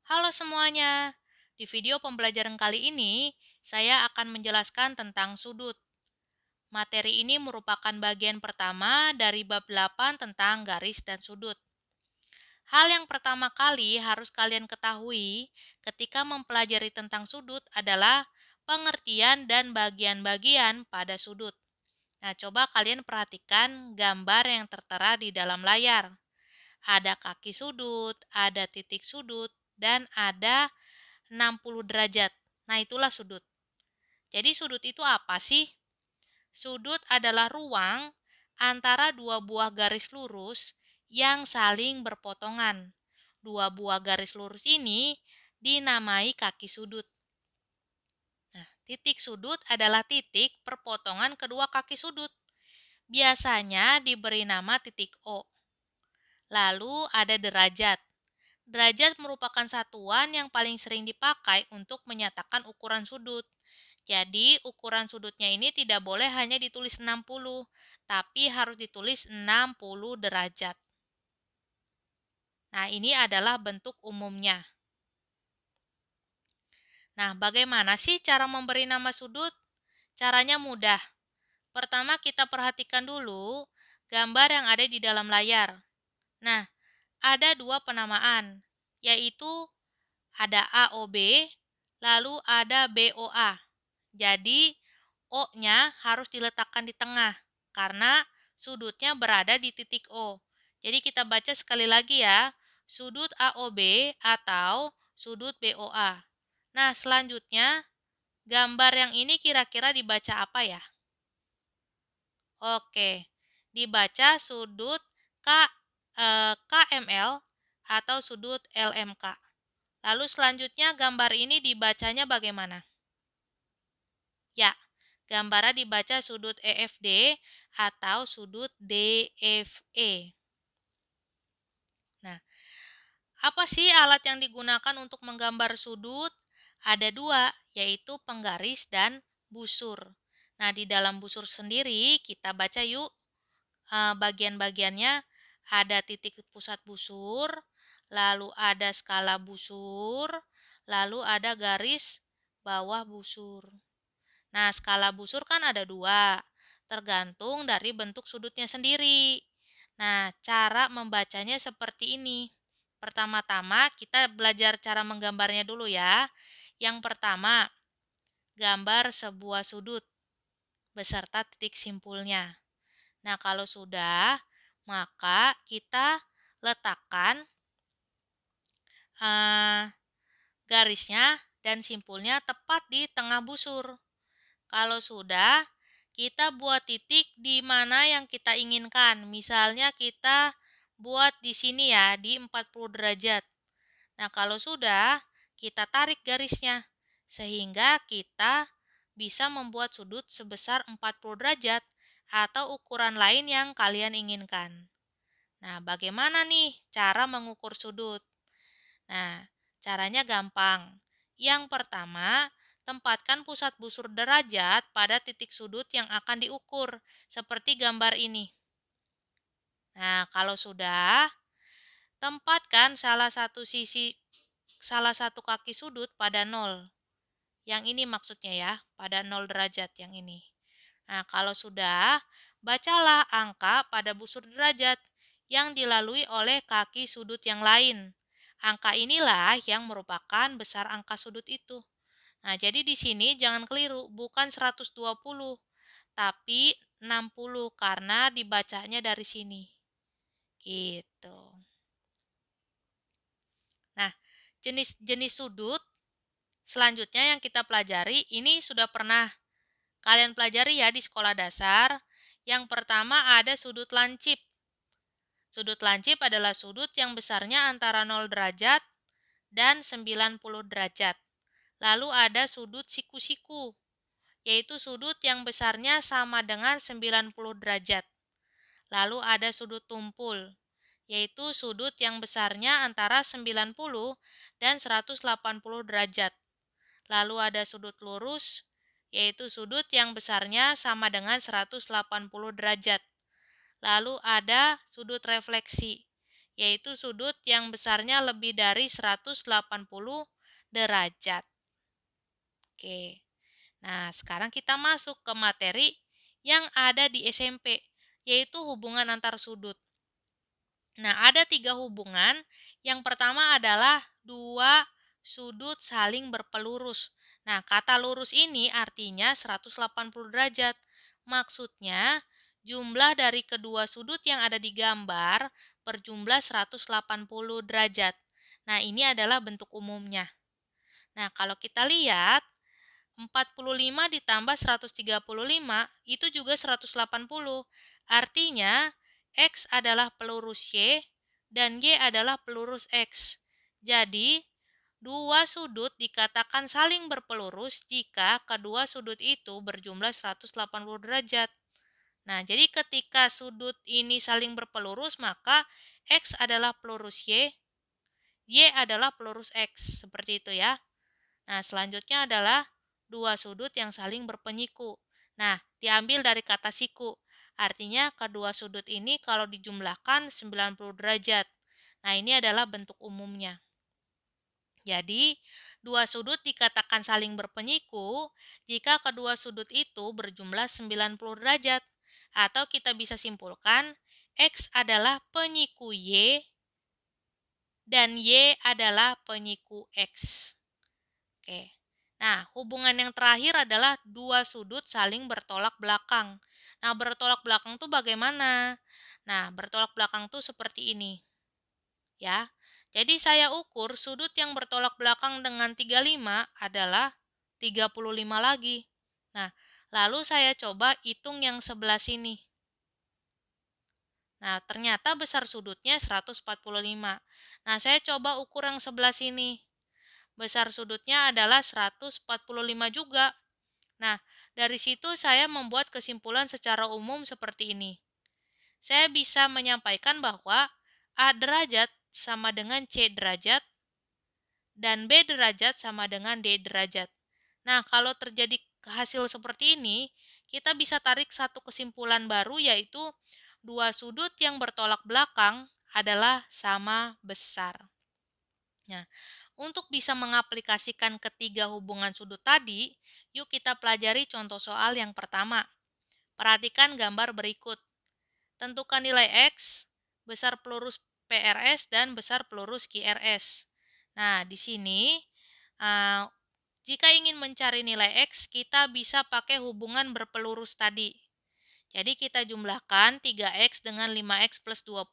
Halo semuanya, di video pembelajaran kali ini saya akan menjelaskan tentang sudut. Materi ini merupakan bagian pertama dari bab 8 tentang garis dan sudut. Hal yang pertama kali harus kalian ketahui ketika mempelajari tentang sudut adalah pengertian dan bagian-bagian pada sudut. Nah, coba kalian perhatikan gambar yang tertera di dalam layar. Ada kaki sudut, ada titik sudut, dan ada 60 derajat. Nah, itulah sudut. Jadi sudut itu apa sih? Sudut adalah ruang antara dua buah garis lurus yang saling berpotongan. Dua buah garis lurus ini dinamai kaki sudut. Nah, titik sudut adalah titik perpotongan kedua kaki sudut. Biasanya diberi nama titik O. Lalu ada derajat. Derajat merupakan satuan yang paling sering dipakai untuk menyatakan ukuran sudut. Jadi, ukuran sudutnya ini tidak boleh hanya ditulis 60, tapi harus ditulis 60 derajat. Nah, ini adalah bentuk umumnya. Nah, bagaimana sih cara memberi nama sudut? Caranya mudah. Pertama, kita perhatikan dulu gambar yang ada di dalam layar. Nah, ada dua penamaan, yaitu ada AOB, lalu ada BOA. Jadi, O-nya harus diletakkan di tengah, karena sudutnya berada di titik O. Jadi, kita baca sekali lagi ya, sudut AOB atau sudut BOA. Nah, selanjutnya, gambar yang ini kira-kira dibaca apa ya? Oke, dibaca sudut KML atau sudut LMK. Lalu selanjutnya gambar ini dibacanya bagaimana? Ya, gambarnya dibaca sudut EFD atau sudut DFE. Nah, apa sih alat yang digunakan untuk menggambar sudut? Ada dua, yaitu penggaris dan busur. Nah, di dalam busur sendiri kita baca yuk bagian-bagiannya. Ada titik pusat busur, lalu ada skala busur, lalu ada garis bawah busur. Nah, skala busur kan ada dua, tergantung dari bentuk sudutnya sendiri. Nah, cara membacanya seperti ini. Pertama-tama kita belajar cara menggambarnya dulu ya. Yang pertama, gambar sebuah sudut beserta titik simpulnya. Nah, kalau sudah, maka kita letakkan garisnya dan simpulnya tepat di tengah busur. Kalau sudah, kita buat titik di mana yang kita inginkan. Misalnya kita buat di sini ya, di 40 derajat. Nah, kalau sudah, kita tarik garisnya. Sehingga kita bisa membuat sudut sebesar 40 derajat atau ukuran lain yang kalian inginkan. Nah, bagaimana nih cara mengukur sudut? Nah, caranya gampang. Yang pertama, tempatkan pusat busur derajat pada titik sudut yang akan diukur, seperti gambar ini. Nah, kalau sudah, tempatkan salah satu kaki sudut pada 0. Yang ini maksudnya ya, pada 0 derajat yang ini. Nah, kalau sudah, bacalah angka pada busur derajat yang dilalui oleh kaki sudut yang lain. Angka inilah yang merupakan besar angka sudut itu. Nah, jadi di sini jangan keliru, bukan 120, tapi 60 karena dibacanya dari sini. Gitu. Nah, jenis-jenis sudut selanjutnya yang kita pelajari ini sudah pernah kalian pelajari ya di sekolah dasar. Yang pertama ada sudut lancip. Sudut lancip adalah sudut yang besarnya antara 0 derajat dan 90 derajat. Lalu ada sudut siku-siku, yaitu sudut yang besarnya sama dengan 90 derajat. Lalu ada sudut tumpul, yaitu sudut yang besarnya antara 90 dan 180 derajat. Lalu ada sudut lurus, yaitu sudut yang besarnya sama dengan 180 derajat. Lalu ada sudut refleksi, yaitu sudut yang besarnya lebih dari 180 derajat. Oke. Nah, sekarang kita masuk ke materi yang ada di SMP, yaitu hubungan antar sudut. Nah, ada 3 hubungan. Yang pertama adalah dua sudut saling berpelurus. Nah, kata lurus ini artinya 180 derajat. Maksudnya, jumlah dari kedua sudut yang ada di gambar berjumlah 180 derajat. Nah, ini adalah bentuk umumnya. Nah, kalau kita lihat, 45 ditambah 135 itu juga 180. Artinya, X adalah pelurus Y dan Y adalah pelurus X. Jadi, dua sudut dikatakan saling berpelurus jika kedua sudut itu berjumlah 180 derajat. Nah, jadi ketika sudut ini saling berpelurus, maka X adalah pelurus Y, Y adalah pelurus X. Seperti itu ya. Nah, selanjutnya adalah dua sudut yang saling berpenyiku. Nah, diambil dari kata siku. Artinya kedua sudut ini kalau dijumlahkan 90 derajat. Nah, ini adalah bentuk umumnya. Jadi, dua sudut dikatakan saling berpenyiku jika kedua sudut itu berjumlah 90 derajat. Atau kita bisa simpulkan, X adalah penyiku Y dan Y adalah penyiku X. Oke. Nah, hubungan yang terakhir adalah dua sudut saling bertolak belakang. Nah, bertolak belakang itu bagaimana? Nah, bertolak belakang itu seperti ini. Ya. Jadi saya ukur sudut yang bertolak belakang dengan 35 adalah 35 lagi. Nah, lalu saya coba hitung yang sebelah sini. Nah, ternyata besar sudutnya 145. Nah, saya coba ukur yang sebelah sini. Besar sudutnya adalah 145 juga. Nah, dari situ saya membuat kesimpulan secara umum seperti ini. Saya bisa menyampaikan bahwa A derajat sama dengan C derajat dan B derajat sama dengan D derajat. Nah, kalau terjadi hasil seperti ini, kita bisa tarik satu kesimpulan baru, yaitu dua sudut yang bertolak belakang adalah sama besar. Nah, untuk bisa mengaplikasikan ketiga hubungan sudut tadi, yuk kita pelajari contoh soal yang pertama. Perhatikan gambar berikut. Tentukan nilai X, besar pelurus PRS, dan besar pelurus QRS. Nah, di sini, jika ingin mencari nilai X, kita bisa pakai hubungan berpelurus tadi. Jadi kita jumlahkan 3X dengan 5X plus 20,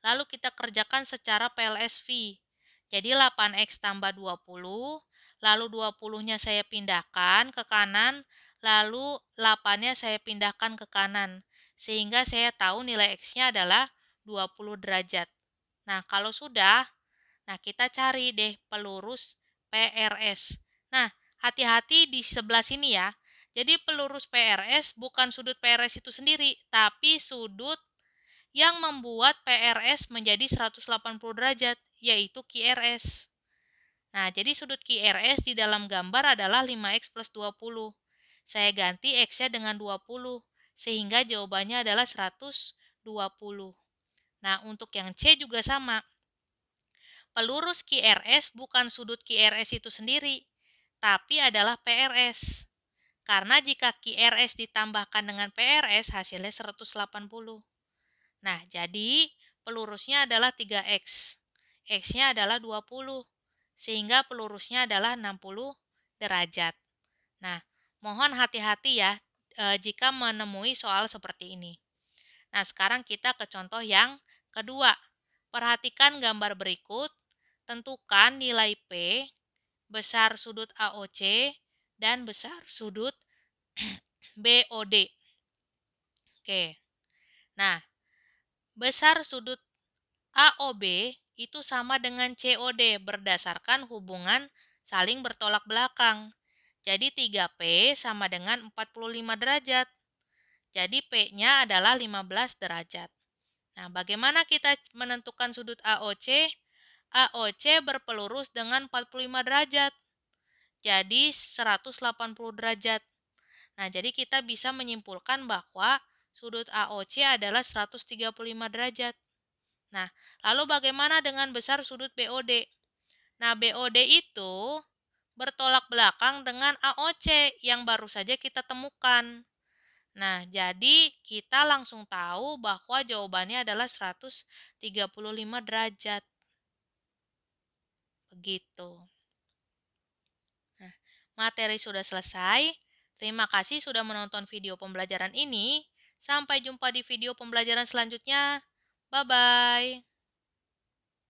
lalu kita kerjakan secara PLSV. Jadi 8X tambah 20, lalu 20-nya saya pindahkan ke kanan, lalu 8-nya saya pindahkan ke kanan. Sehingga saya tahu nilai X-nya adalah 20 derajat. Nah, kalau sudah, kita cari deh pelurus PRS. Nah, hati-hati di sebelah sini ya. Jadi pelurus PRS bukan sudut PRS itu sendiri, tapi sudut yang membuat PRS menjadi 180 derajat, yaitu QRS. Nah, jadi sudut QRS di dalam gambar adalah 5X plus 20. Saya ganti X-nya dengan 20, sehingga jawabannya adalah 120. Nah, untuk yang C juga sama. Pelurus QRS bukan sudut QRS itu sendiri, tapi adalah PRS. Karena jika QRS ditambahkan dengan PRS, hasilnya 180. Nah, jadi pelurusnya adalah 3X. X-nya adalah 20, sehingga pelurusnya adalah 60 derajat. Nah, mohon hati-hati ya jika menemui soal seperti ini. Nah, sekarang kita ke contoh yang kedua. Perhatikan gambar berikut. Tentukan nilai P, besar sudut AOC, dan besar sudut BOD. Oke. Nah, besar sudut AOB itu sama dengan COD berdasarkan hubungan saling bertolak belakang. Jadi 3P sama dengan 45 derajat. Jadi P-nya adalah 15 derajat. Nah, bagaimana kita menentukan sudut AOC? AOC berpelurus dengan 45 derajat. Jadi 180 derajat. Nah, jadi kita bisa menyimpulkan bahwa sudut AOC adalah 135 derajat. Nah, lalu bagaimana dengan besar sudut BOD? Nah, BOD itu bertolak belakang dengan AOC yang baru saja kita temukan. Nah, jadi kita langsung tahu bahwa jawabannya adalah 135 derajat. Begitu. Nah, materi sudah selesai. Terima kasih sudah menonton video pembelajaran ini. Sampai jumpa di video pembelajaran selanjutnya. Bye-bye.